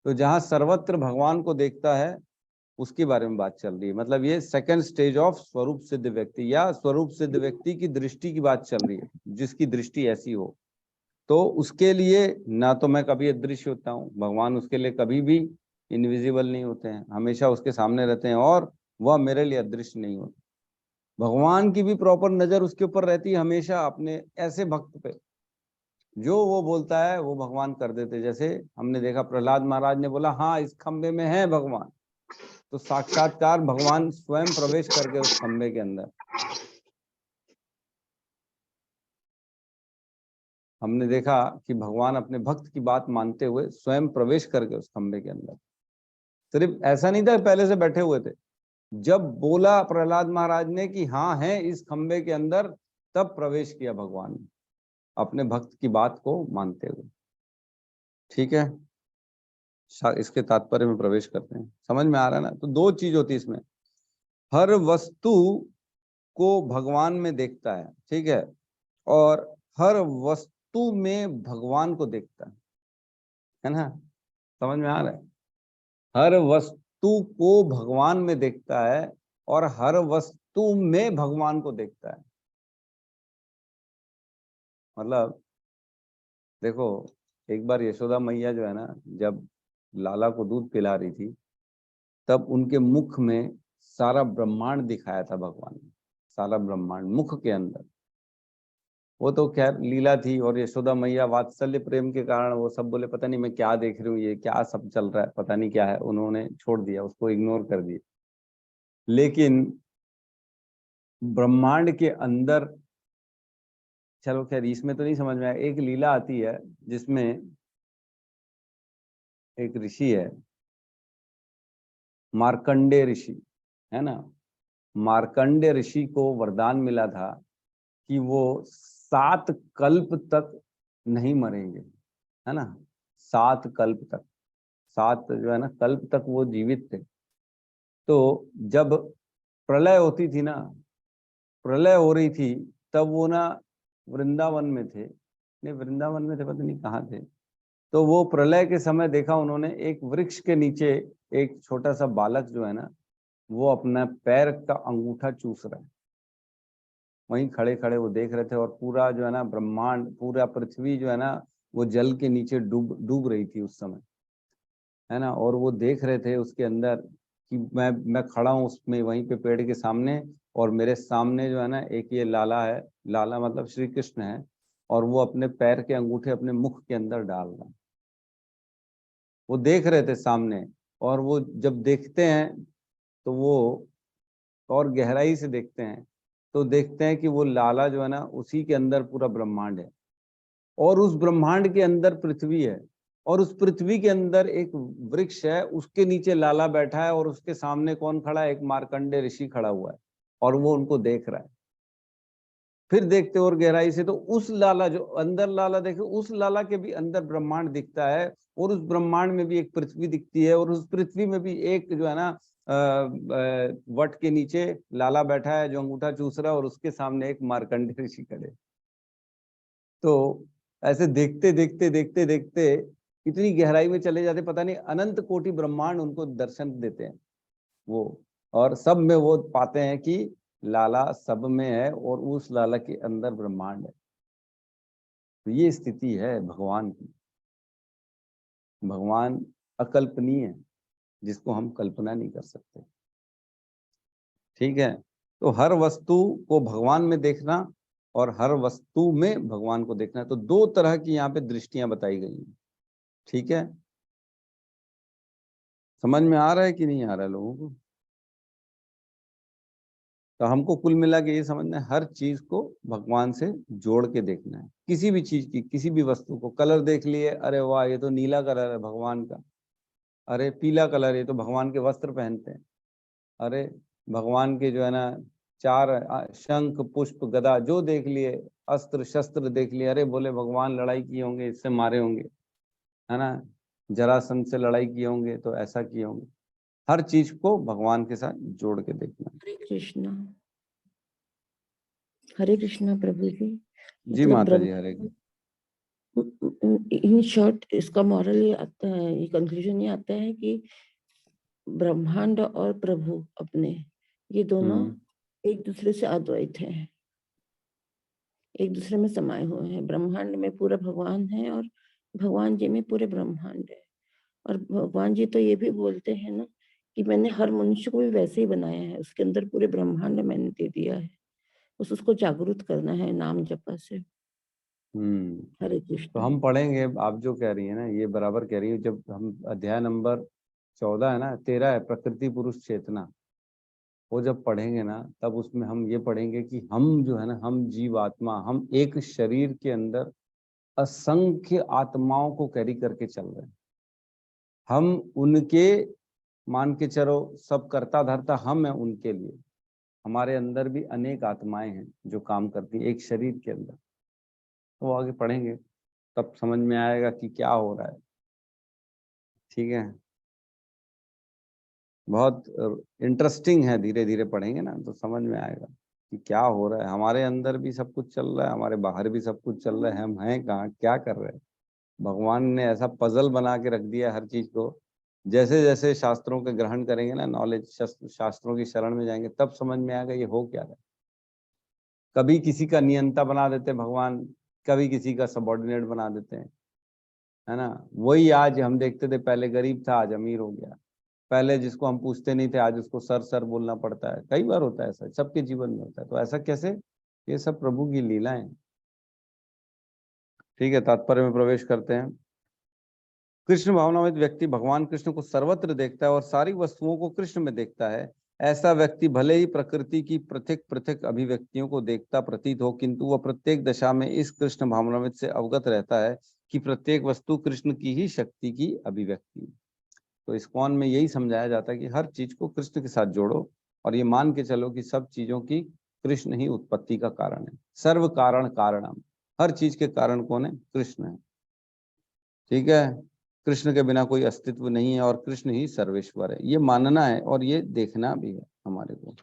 तो जहां सर्वत्र भगवान को देखता है उसके बारे में बात चल रही है। मतलब ये सेकंड स्टेज ऑफ स्वरूप सिद्ध व्यक्ति या स्वरूप सिद्ध व्यक्ति की दृष्टि की बात चल रही है, जिसकी दृष्टि ऐसी हो। तो उसके लिए ना तो मैं कभी अदृश्य होता हूँ, भगवान उसके लिए कभी भी इनविजिबल नहीं होते हैं, हमेशा उसके सामने रहते हैं, और वह मेरे लिए अदृश्य नहीं होते। भगवान की भी प्रॉपर नजर उसके ऊपर रहती है हमेशा, अपने ऐसे भक्त पे जो वो बोलता है वो भगवान कर देते। जैसे हमने देखा प्रहलाद महाराज ने बोला हाँ इस खंबे में है भगवान, तो साक्षात्कार भगवान स्वयं प्रवेश करके उस खंबे के अंदर। हमने देखा कि भगवान अपने भक्त की बात मानते हुए स्वयं प्रवेश करके उस खंबे के अंदर। सिर्फ ऐसा नहीं था पहले से बैठे हुए थे, जब बोला प्रहलाद महाराज ने कि हाँ है इस खंबे के अंदर, तब प्रवेश किया भगवान ने अपने भक्त की बात को मानते हुए। ठीक है, इसके तात्पर्य में प्रवेश करते हैं। समझ में आ रहा है ना? तो दो चीज होती है इसमें, हर वस्तु को भगवान में देखता है, ठीक है, और हर वस्तु में भगवान को देखता है ना? समझ में आ रहा है? हर वस्तु को भगवान में देखता है और हर वस्तु में भगवान को देखता है। मतलब देखो, एक बार यशोदा मैया जो है ना, जब लाला को दूध पिला रही थी, तब उनके मुख में सारा ब्रह्मांड दिखाया था भगवान ने, सारा ब्रह्मांड मुख के अंदर। वो तो खैर लीला थी, और यशोदा मैया वात्सल्य प्रेम के कारण वो सब बोले पता नहीं मैं क्या देख रही हूँ, ये क्या सब चल रहा है, पता नहीं क्या है, उन्होंने छोड़ दिया, उसको इग्नोर कर दिया। लेकिन ब्रह्मांड के अंदर, चलो खैर इसमें तो नहीं समझ में आया, एक लीला आती है जिसमें एक ऋषि है, मार्कंडेय ऋषि, है ना। मार्कंडेय ऋषि को वरदान मिला था कि वो 7 कल्प तक नहीं मरेंगे, है ना। 7 कल्प तक, 7 जो है ना कल्प तक वो जीवित थे। तो जब प्रलय होती थी ना, प्रलय हो रही थी तब वो ना वृंदावन में थे, नहीं वृंदावन में थे, पता नहीं कहाँ थे। तो वो प्रलय के समय देखा उन्होंने एक वृक्ष के नीचे एक छोटा सा बालक जो है ना वो अपना पैर का अंगूठा चूस रहा है। वहीं खड़े खड़े वो देख रहे थे और पूरा जो है ना ब्रह्मांड, पूरा पृथ्वी जो है ना वो जल के नीचे डूब रही थी उस समय, है ना। और वो देख रहे थे उसके अंदर कि मैं खड़ा हूँ उसमें वहीं पे पेड़ के सामने, और मेरे सामने जो है ना एक ये लाला है, लाला मतलब श्री कृष्ण है, और वो अपने पैर के अंगूठे अपने मुख के अंदर डाल रहा है। वो देख रहे थे सामने, और वो जब देखते हैं तो वो और गहराई से देखते हैं तो देखते हैं कि वो लाला जो है ना उसी के अंदर पूरा ब्रह्मांड है, और उस ब्रह्मांड के अंदर पृथ्वी है, और उस पृथ्वी के अंदर एक वृक्ष है, उसके नीचे लाला बैठा है, और उसके सामने कौन खड़ा है, एक मार्कंडे ऋषि खड़ा हुआ है, और वो उनको देख रहा है। फिर देखते और गहराई से तो उस लाला जो अंदर लाला देखे, उस लाला के भी अंदर ब्रह्मांड दिखता है, और उस ब्रह्मांड में भी एक पृथ्वी दिखती है, और उस पृथ्वी में भी एक जो है ना वट के नीचे लाला बैठा है जो अंगूठा चूस रहा है, और उसके सामने एक मार्कंडे ऋषि खड़े। तो ऐसे देखते देखते देखते देखते इतनी गहराई में चले जाते, पता नहीं अनंत कोटि ब्रह्मांड उनको दर्शन देते हैं वो, और सब में वो पाते हैं कि लाला सब में है और उस लाला के अंदर ब्रह्मांड है। तो ये स्थिति है भगवान की। भगवान अकल्पनीय है, जिसको हम कल्पना नहीं कर सकते। ठीक है, तो हर वस्तु को भगवान में देखना और हर वस्तु में भगवान को देखना, तो दो तरह की यहाँ पे दृष्टियां बताई गई हैं। ठीक है, समझ में आ रहा है कि नहीं आ रहा है लोगों को? तो हमको कुल मिला के ये समझना है, हर चीज को भगवान से जोड़ के देखना है। किसी भी चीज की, किसी भी वस्तु को, कलर देख लिए, अरे वाह ये तो नीला कलर है भगवान का, अरे पीला कलर ये तो भगवान के वस्त्र पहनते हैं, अरे भगवान के जो है ना चार शंख पुष्प गदा जो देख लिए, अस्त्र शस्त्र देख लिए, अरे बोले भगवान लड़ाई किए होंगे, इससे मारे होंगे, है ना, जरासंध से लड़ाई किए होंगे तो ऐसा किए होंगे। हर चीज को भगवान के साथ जोड़ के देखना। हरे कृष्णा प्रभु जी। जी मतलब माता जी, हरे इन शॉर्ट इसका मॉरल ये आता है, ये कंक्लूजन ये आता है कि ब्रह्मांड और प्रभु अपने, ये दोनों एक दूसरे से अद्वैत हैं, एक दूसरे में समाये हुए हैं। ब्रह्मांड में पूरा भगवान है और भगवान जी में पूरे ब्रह्मांड है। और भगवान जी तो ये भी बोलते हैं ना कि मैंने हर मनुष्य को भी वैसे ही बनाया है, उसके अंदर पूरे ब्रह्मांड मैंने दे दिया है, उसको जागरूक करना है नाम जपा से। हरे तो कृष्ण। हम पढ़ेंगे, आप जो कह रही है ना ये बराबर कह रही है। जब हम अध्याय नंबर 14 है ना, 13 है प्रकृति पुरुष चेतना, वो जब पढ़ेंगे ना तब उसमें हम ये पढ़ेंगे कि हम जो है ना, हम जीवात्मा, हम एक शरीर के अंदर असंख्य आत्माओं को कैरी करके चल रहे हैं। हम उनके, मान के चलो सब करता धरता हम है उनके लिए। हमारे अंदर भी अनेक आत्माएं हैं जो काम करती है एक शरीर के अंदर। तो आगे पढ़ेंगे तब समझ में आएगा कि क्या हो रहा है। ठीक है, बहुत इंटरेस्टिंग है, धीरे धीरे पढ़ेंगे ना तो समझ में आएगा कि क्या हो रहा है। हमारे अंदर भी सब कुछ चल रहा है, हमारे बाहर भी सब कुछ चल रहा है, हम हैं कहाँ, क्या कर रहे हैं। भगवान ने ऐसा पजल बना के रख दिया हर चीज को। जैसे जैसे शास्त्रों के ग्रहण करेंगे ना, नॉलेज शास्त्रों की शरण में जाएंगे, तब समझ में आएगा ये हो क्या रहा है। कभी किसी का नियंता बना देते हैं भगवान, कभी किसी का सबॉर्डिनेट बना देते हैं, है ना। वही आज हम देखते थे, पहले गरीब था आज अमीर हो गया, पहले जिसको हम पूछते नहीं थे आज उसको सर सर बोलना पड़ता है। कई बार होता है ऐसा, सबके जीवन में होता है। तो ऐसा कैसे? ये सब प्रभु की लीलाएं। ठीक है, तात्पर्य में प्रवेश करते हैं। कृष्ण भावनामय व्यक्ति भगवान कृष्ण को सर्वत्र देखता है और सारी वस्तुओं को कृष्ण में देखता है। ऐसा व्यक्ति भले ही प्रकृति की पृथक पृथक अभिव्यक्तियों को देखता प्रतीत हो, किंतु वह प्रत्येक दशा में इस कृष्ण भावनामृत से अवगत रहता है कि प्रत्येक वस्तु कृष्ण की ही शक्ति की अभिव्यक्ति है। तो इस्कॉन में यही समझाया जाता है कि हर चीज को कृष्ण के साथ जोड़ो और ये मान के चलो कि सब चीजों की कृष्ण ही उत्पत्ति का कारण है। सर्व कारण कारणम, हर चीज के कारण कौन है? कृष्ण है। ठीक है, कृष्ण के बिना कोई अस्तित्व नहीं है और कृष्ण ही सर्वेश्वर है। ये मानना है और ये देखना भी है हमारे को।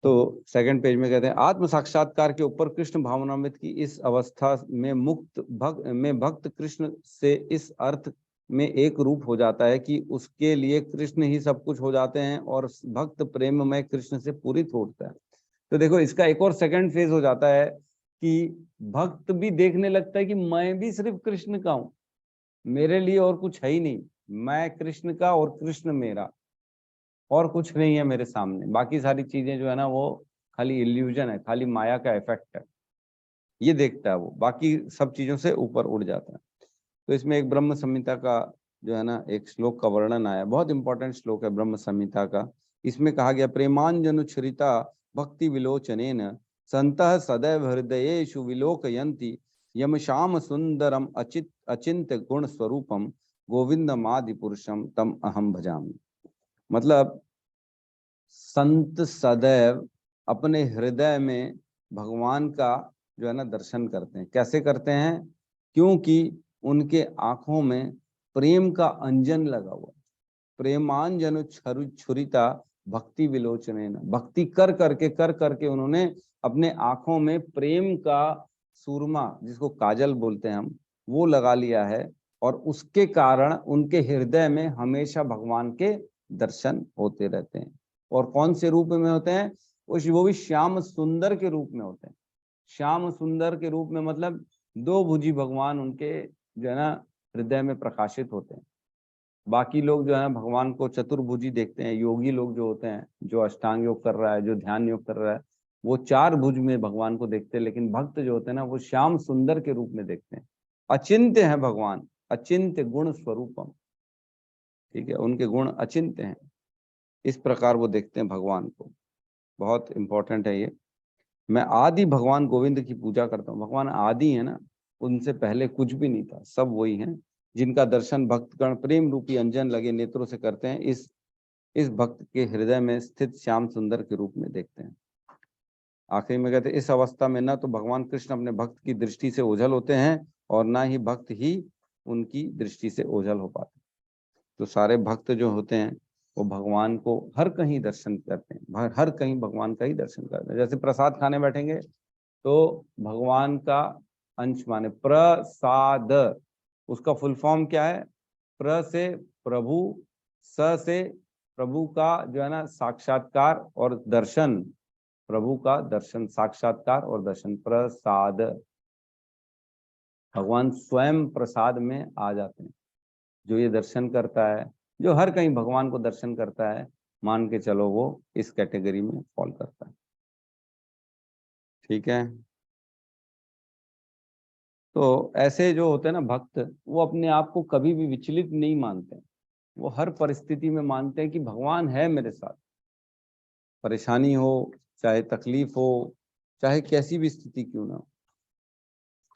तो सेकंड पेज में कहते हैं आत्म साक्षात्कार के ऊपर कृष्ण भावनामृत की इस अवस्था में भक्त कृष्ण से इस अर्थ में एक रूप हो जाता है कि उसके लिए कृष्ण ही सब कुछ हो जाते हैं और भक्त प्रेम में कृष्ण से पूरित होता है। तो देखो इसका एक और सेकंड फेज हो जाता है कि भक्त भी देखने लगता है कि मैं भी सिर्फ कृष्ण का हूं, मेरे लिए और कुछ है ही नहीं, मैं कृष्ण का और कृष्ण मेरा, और कुछ नहीं है मेरे सामने, बाकी सारी चीजें जो है ना वो खाली इल्यूजन है, खाली माया का इफेक्ट है, ये देखता है वो, बाकी सब चीजों से ऊपर उड़ जाता है। तो इसमें एक ब्रह्म संहिता का जो है ना एक श्लोक का वर्णन आया, बहुत इंपॉर्टेंट श्लोक है ब्रह्म संहिता का। इसमें कहा गया प्रेमांजनुच्छ्रिता भक्ति विलोचनेन संतः सदैव हृदयेषु विलोकयन्ति यम श्याम सुंदरम अचिंत्य गुण स्वरूपम गोविंदमादि पुरुषम तम अहम भजामि। मतलब संत सदैव अपने हृदय में भगवान का जो है ना दर्शन करते हैं। कैसे करते हैं? क्योंकि उनके आंखों में प्रेम का अंजन लगा हुआ, प्रेमांजन छुरिता भक्ति विलोचनेन, भक्ति कर करके उन्होंने अपने आंखों में प्रेम का सूरमा, जिसको काजल बोलते हैं हम, वो लगा लिया है, और उसके कारण उनके हृदय में हमेशा भगवान के दर्शन होते रहते हैं। और कौन से रूप में होते हैं? वो भी श्याम सुंदर के रूप में होते हैं। श्याम सुंदर के रूप में मतलब दो भुजी भगवान उनके जो है ना हृदय में प्रकाशित होते हैं। बाकी लोग जो है भगवान को चतुर्भुजी देखते हैं, योगी लोग जो होते हैं, जो अष्टांग योग कर रहा है, जो ध्यान योग कर रहा है, वो चार भुज में भगवान को देखते हैं। लेकिन भक्त जो होते हैं ना वो श्याम सुंदर के रूप में देखते हैं। अचिंत्य है भगवान, अचिंत्य गुण स्वरूपम, ठीक है, उनके गुण अचिंत्य हैं, इस प्रकार वो देखते हैं भगवान को। बहुत इंपॉर्टेंट है ये। मैं आदि भगवान गोविंद की पूजा करता हूँ। भगवान आदि है ना, उनसे पहले कुछ भी नहीं था, सब वही हैं, जिनका दर्शन भक्तगण प्रेम रूपी अंजन लगे नेत्रों से करते हैं। इस भक्त के हृदय में स्थित श्याम सुंदर के रूप में देखते हैं। आखिरी में कहते हैं इस अवस्था में ना तो भगवान कृष्ण अपने भक्त की दृष्टि से ओझल होते हैं और ना ही भक्त ही उनकी दृष्टि से ओझल हो पाते। तो सारे भक्त जो होते हैं वो भगवान को हर कहीं दर्शन करते हैं, हर कहीं भगवान का ही दर्शन करते हैं। जैसे प्रसाद खाने बैठेंगे तो भगवान का अंश माने प्रसाद, उसका फुल फॉर्म क्या है? प्र से प्रभु, स से प्रभु का जो है ना साक्षात्कार और दर्शन, प्रभु का दर्शन, साक्षात्कार और दर्शन, प्रसाद। भगवान स्वयं प्रसाद में आ जाते हैं। जो ये दर्शन करता है, जो हर कहीं भगवान को दर्शन करता है, मान के चलो वो इस कैटेगरी में फॉल करता है। ठीक है, तो ऐसे जो होते हैं ना भक्त, वो अपने आप को कभी भी विचलित नहीं मानते, वो हर परिस्थिति में मानते हैं कि भगवान है मेरे साथ। परेशानी हो, चाहे तकलीफ हो, चाहे कैसी भी स्थिति क्यों ना हो।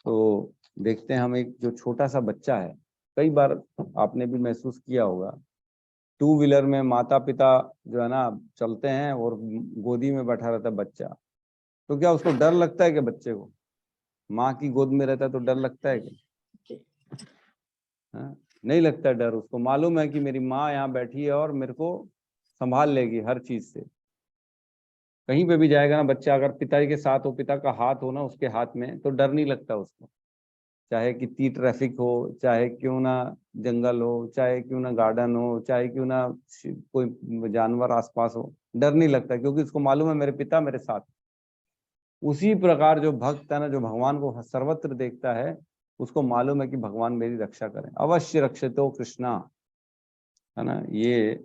तो देखते हैं हम, एक जो छोटा सा बच्चा है, कई बार आपने भी महसूस किया होगा, टू व्हीलर में माता पिता जो है ना चलते हैं और गोदी में बैठा रहता है बच्चा, तो क्या उसको डर लगता है कि बच्चे को? माँ की गोद में रहता है तो डर लगता है क्या? नहीं लगता डर। उसको मालूम है कि मेरी माँ यहाँ बैठी है और मेरे को संभाल लेगी हर चीज से। कहीं पे भी जाएगा ना बच्चा, अगर पिताजी के साथ हो, पिता का हाथ हो ना उसके हाथ में, तो डर नहीं लगता उसको। चाहे कितनी ट्रैफिक हो, चाहे क्यों ना जंगल हो, चाहे क्यों ना गार्डन हो, चाहे क्यों ना कोई जानवर आसपास हो, डर नहीं लगता, क्योंकि उसको मालूम है मेरे पिता मेरे साथ। उसी प्रकार जो भक्त है ना, जो भगवान को सर्वत्र देखता है, उसको मालूम है कि भगवान मेरी रक्षा करें, अवश्य रक्षितो कृष्णा, है ना। ये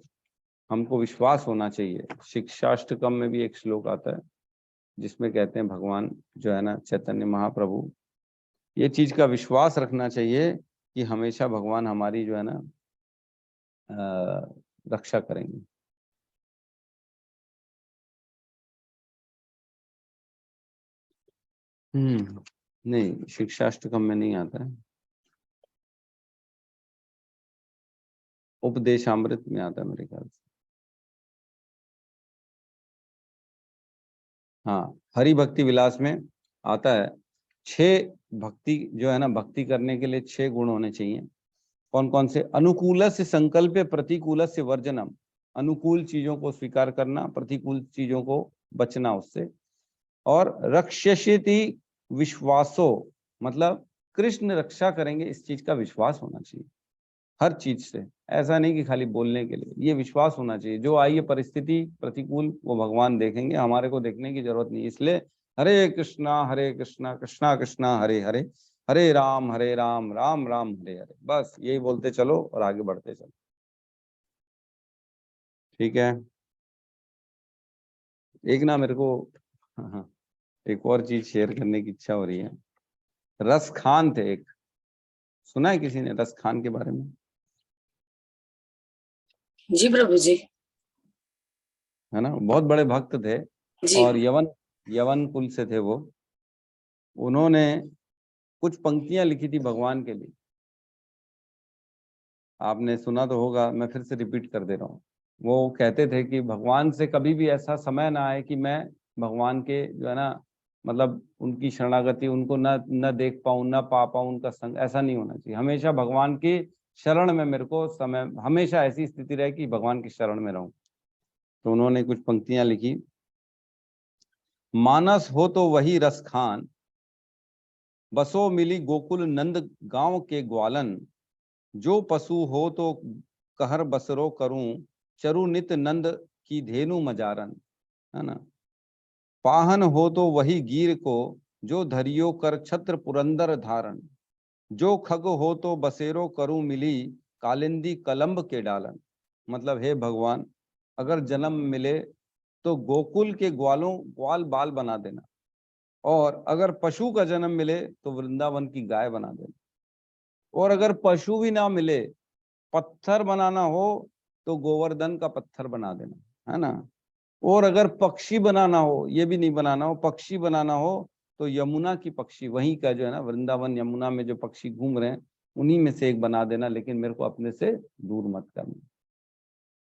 हमको विश्वास होना चाहिए। शिक्षाष्टकम में भी एक श्लोक आता है जिसमें कहते हैं भगवान जो है ना चैतन्य महाप्रभु, ये चीज का विश्वास रखना चाहिए कि हमेशा भगवान हमारी जो है ना रक्षा करेंगे। नहीं, शिक्षाष्टकम में नहीं आता है, उपदेशामृत में आता है मेरे ख्याल से। हाँ, हरि भक्ति विलास में आता है। 6 भक्ति जो है ना, भक्ति करने के लिए 6 गुण होने चाहिए। कौन कौन से? अनुकूल से संकल्प, प्रतिकूल से वर्जनम। अनुकूल चीजों को स्वीकार करना, प्रतिकूल चीजों को बचना उससे। और रक्षयति विश्वासो, मतलब कृष्ण रक्षा करेंगे, इस चीज का विश्वास होना चाहिए हर चीज से। ऐसा नहीं कि खाली बोलने के लिए, ये विश्वास होना चाहिए। जो आई है परिस्थिति प्रतिकूल, वो भगवान देखेंगे, हमारे को देखने की जरूरत नहीं। इसलिए हरे कृष्णा कृष्णा कृष्णा हरे हरे, हरे राम राम राम हरे हरे, बस यही बोलते चलो और आगे बढ़ते चलो। ठीक है। एक ना मेरे को एक और चीज शेयर करने की इच्छा हो रही है। रस खान थे एक, सुना है किसी ने रस खान के बारे में? जी प्रभु जी। है ना, बहुत बड़े भक्त थे जी और यवन कुल से थे वो। उन्होंने कुछ पंक्तियां लिखी थी भगवान के लिए, आपने सुना तो होगा, मैं फिर से रिपीट कर दे रहा हूँ। वो कहते थे कि भगवान से कभी भी ऐसा समय ना आए कि मैं भगवान के जो है ना, मतलब उनकी शरणागति, उनको न देख पाऊं, न पा पाऊं उनका संग, ऐसा नहीं होना चाहिए। हमेशा भगवान की शरण में मेरे को समय, हमेशा ऐसी स्थिति रहे कि भगवान की शरण में रहूं। तो उन्होंने कुछ पंक्तियां लिखी। मानस हो तो वही रस खान, बसो मिली गोकुल नंद गांव के ग्वालन, जो पशु हो तो कहर बसरो करूं, चरु नित नंद की धेनु मजारन, है ना। पाहन हो तो वही गिर को, जो धरियो कर छत्र पुरंदर धारण, जो खग हो तो बसेरो करूं मिली, कालिंदी कलंब के डालन। मतलब हे भगवान, अगर जन्म मिले तो गोकुल के ग्वाल बाल बना देना, और अगर पशु का जन्म मिले तो वृंदावन की गाय बना देना, और अगर पशु भी ना मिले, पत्थर बनाना हो तो गोवर्धन का पत्थर बना देना, है ना। और अगर पक्षी बनाना हो, ये भी नहीं बनाना हो, पक्षी बनाना हो तो यमुना की पक्षी, वहीं का जो है ना, वृंदावन यमुना में जो पक्षी घूम रहे हैं उन्हीं में से एक बना देना, लेकिन मेरे को अपने से दूर मत करना।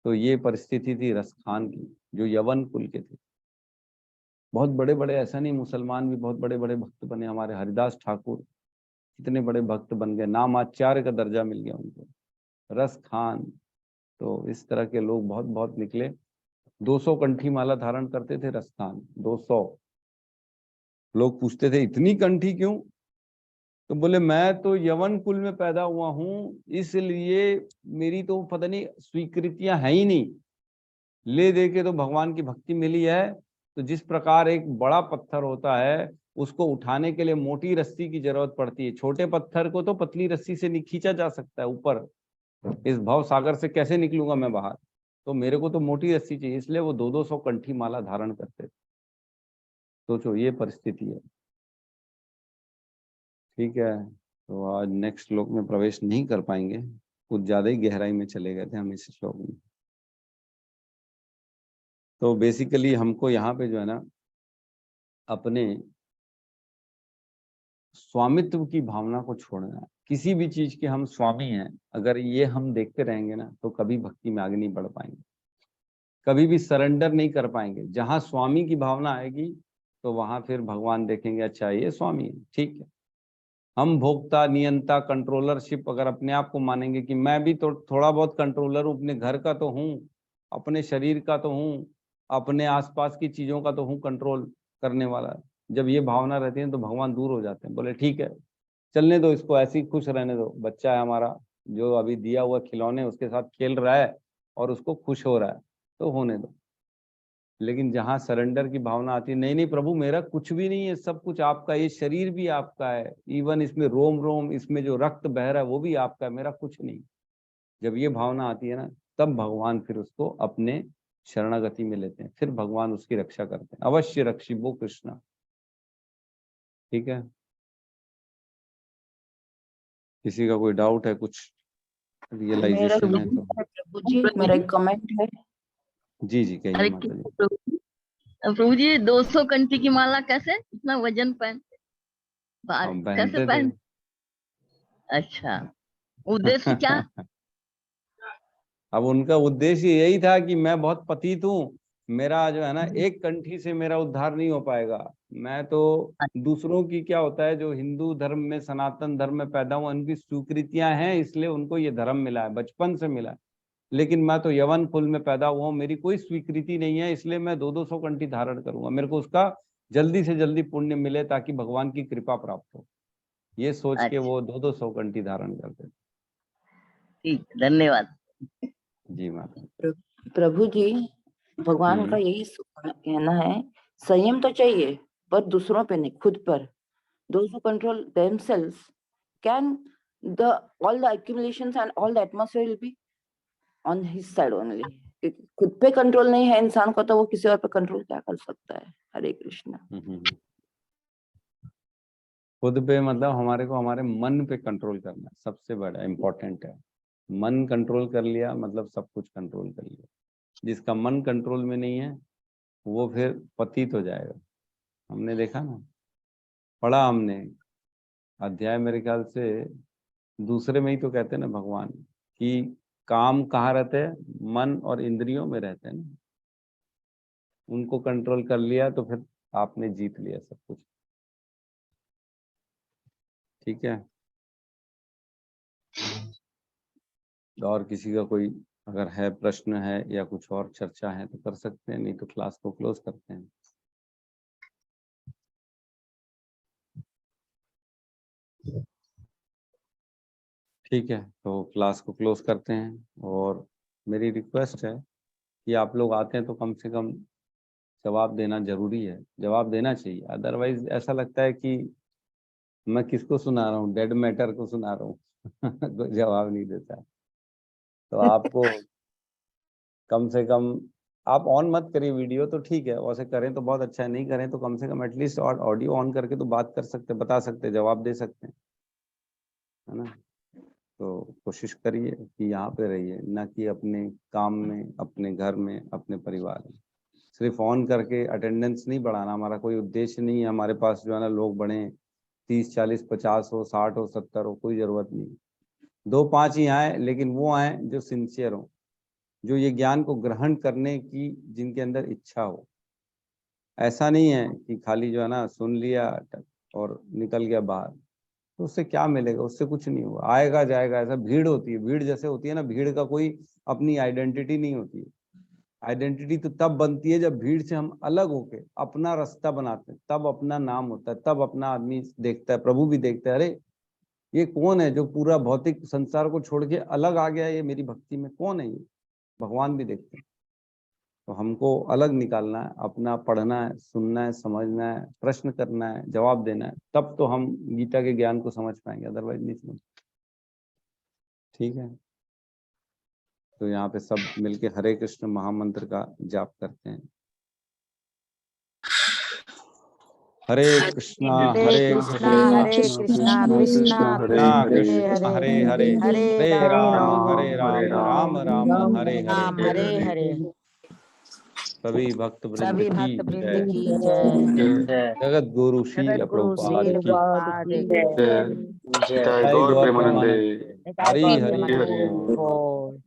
तो ये परिस्थिति थी रसखान की, जो यवन कुल के थे। बहुत बड़े बड़े, ऐसा नहीं, मुसलमान भी बहुत बड़े बड़े भक्त बने। हमारे हरिदास ठाकुर कितने बड़े भक्त बन गए, नामाचार्य का दर्जा मिल गया उनको। रस खान, तो इस तरह के लोग बहुत बहुत निकले। 200 कंठी माला धारण करते थे रस खान, 200। लोग पूछते थे इतनी कंठी क्यों? तो बोले मैं तो यवन कुल में पैदा हुआ हूं, इसलिए मेरी तो पता नहीं स्वीकृतियां है ही नहीं, ले दे के तो भगवान की भक्ति मिली है। तो जिस प्रकार एक बड़ा पत्थर होता है, उसको उठाने के लिए मोटी रस्सी की जरूरत पड़ती है, छोटे पत्थर को तो पतली रस्सी से नहीं खींचा जा सकता है ऊपर, इस भव सागर से कैसे निकलूंगा मैं बाहर, तो मेरे को तो मोटी रस्सी चाहिए। इसलिए वो 200 कंठी माला धारण करते थे। सोचो ये परिस्थिति है। ठीक है, तो आज नेक्स्ट श्लोक में प्रवेश नहीं कर पाएंगे, कुछ ज्यादा ही गहराई में चले गए थे हम इस श्लोक में। तो बेसिकली हमको यहाँ पे जो है ना, अपने स्वामित्व की भावना को छोड़ना है। किसी भी चीज के हम स्वामी हैं, अगर ये हम देखते रहेंगे ना, तो कभी भक्ति में आगे नहीं बढ़ पाएंगे, कभी भी सरेंडर नहीं कर पाएंगे। जहां स्वामी की भावना आएगी तो वहां फिर भगवान देखेंगे, अच्छा ये स्वामी है, ठीक है। हम भोक्ता, नियंता, कंट्रोलरशिप अगर अपने आप को मानेंगे कि मैं भी तो थोड़ा बहुत कंट्रोलर हूँ, अपने घर का तो हूँ, अपने शरीर का तो हूँ, अपने आसपास की चीजों का तो हूँ कंट्रोल करने वाला, जब ये भावना रहती है तो भगवान दूर हो जाते हैं। बोले ठीक है, चलने दो इसको, ऐसे ही खुश रहने दो, बच्चा है हमारा, जो अभी दिया हुआ खिलौने उसके साथ खेल रहा है और उसको खुश हो रहा है, तो होने दो। लेकिन जहां सरेंडर की भावना आती है, नहीं नहीं प्रभु मेरा कुछ भी नहीं है, सब कुछ आपका, ये शरीर भी आपका है, इवन इसमें रोम रोम, इसमें जो रक्त बह रहा है वो भी आपका है, मेरा कुछ नहीं, जब ये भावना आती है ना, तब भगवान फिर उसको अपने शरणागति में लेते हैं, फिर भगवान उसकी रक्षा करते हैं। अवश्य रक्षिबो कृष्णा। ठीक है, किसी का कोई डाउट है, कुछ रियलाइजेशन है तो? प्रभु जी मेरा एक कमेंट है। जी जी कहिए अरे माता जी। प्रभु जी 200 कंठी की माला कैसे इतना वजन पहनते? हम कैसे पहनते थे। पहन? अच्छा, उद्देश्य क्या? अब उनका उद्देश्य यही था कि मैं बहुत पतित हूँ, मेरा जो है ना, एक कंठी से मेरा उद्धार नहीं हो पाएगा। मैं तो दूसरों की, क्या होता है, जो हिंदू धर्म में, सनातन धर्म में पैदा हुआ, उनकी स्वीकृतियां हैं, इसलिए उनको ये धर्म मिला है, बचपन से मिला है। लेकिन मैं तो यवन कुल में पैदा हुआ हूँ, मेरी कोई स्वीकृति नहीं है, इसलिए मैं 200 कंठी धारण करूंगा, मेरे को उसका जल्दी से जल्दी पुण्य मिले ताकि भगवान की कृपा प्राप्त हो, ये सोच के अच्छा। वो 200 कंठी धारण करते थे। ठीक, धन्यवाद। जी माता। प्रभु जी, भगवान का यही कहना है, संयम तो चाहिए पर दूसरों पे नहीं, खुद पर। Those who control themselves, can all the accumulations and all the atmosphere will be on his side only. खुद पे कंट्रोल नहीं है इंसान को तो वो किसी और पे कंट्रोल क्या कर सकता है। हरे कृष्णा। खुद पे मतलब हमारे को हमारे मन पे कंट्रोल करना सबसे बड़ा इम्पोर्टेंट है। मन कंट्रोल कर लिया मतलब सब कुछ कंट्रोल कर लिया। जिसका मन कंट्रोल में नहीं है वो फिर पतित हो जाएगा। हमने देखा ना, पढ़ा हमने अध्याय, मेरे ख्याल से दूसरे में ही तो कहते हैं ना भगवान कि काम कहाँ रहते हैं, मन और इंद्रियों में रहते हैं ना। उनको कंट्रोल कर लिया तो फिर आपने जीत लिया सब कुछ। ठीक है, और किसी का कोई अगर है प्रश्न है या कुछ और चर्चा है तो कर सकते हैं, नहीं तो क्लास को क्लोज करते हैं। ठीक है, तो क्लास को क्लोज करते हैं। और मेरी रिक्वेस्ट है कि आप लोग आते हैं तो कम से कम जवाब देना जरूरी है, जवाब देना चाहिए। अदरवाइज ऐसा लगता है कि मैं किसको सुना रहा हूँ, डेड मैटर को सुना रहा हूँ कोई जवाब नहीं देता। तो आपको कम से कम, आप ऑन मत करिए वीडियो तो ठीक है, वैसे करें तो बहुत अच्छा है, नहीं करें तो कम से कम एटलीस्ट ऑडियो ऑन करके तो बात कर सकते, बता सकते, जवाब दे सकते हैं, है ना। तो कोशिश करिए कि यहाँ पे रहिए, ना कि अपने काम में, अपने घर में, अपने परिवार में। सिर्फ ऑन करके अटेंडेंस नहीं बढ़ाना, हमारा कोई उद्देश्य नहीं है। हमारे पास जो है ना लोग बढ़े 30, 40, 50 हो, 60 हो, 70 हो, कोई ज़रूरत नहीं। 2-5 ही आए, लेकिन वो आए जो सिंसियर हो, जो ये ज्ञान को ग्रहण करने की जिनके अंदर इच्छा हो। ऐसा नहीं है कि खाली जो है ना सुन लिया और निकल गया बाहर, तो उससे क्या मिलेगा, उससे कुछ नहीं होगा, आएगा जाएगा। ऐसा भीड़ होती है, भीड़ जैसे होती है ना, भीड़ का कोई अपनी आइडेंटिटी नहीं होती है। आइडेंटिटी तो तब बनती है जब भीड़ से हम अलग होके अपना रास्ता बनाते हैं, तब अपना नाम होता है, तब अपना आदमी देखता है, प्रभु भी देखता है, अरे ये कौन है जो पूरा भौतिक संसार को छोड़ के अलग आ गया, ये मेरी भक्ति में कौन है, ये भगवान भी देखते हैं। तो हमको अलग निकालना है, अपना पढ़ना है, सुनना है, समझना है, प्रश्न करना है, जवाब देना है, तब तो हम गीता के ज्ञान को समझ पाएंगे, अदरवाइज नहीं समझ। ठीक है, तो यहाँ पे सब मिलके हरे कृष्ण महामंत्र का जाप करते हैं। हरे कृष्णा कृष्णा कृष्णा कृष्ण हरे हरे, हरे राम राम हरे हरे। हरे। सभी भक्त सभी वृंद भक्त की वृंद जय। की जय। जगत गुरु श्रील प्रभुपाद की प्रभुपाद की जय जय गौर प्रेमानंद। जय हरि गौर हरि प्रेमानंद बोल। बोल।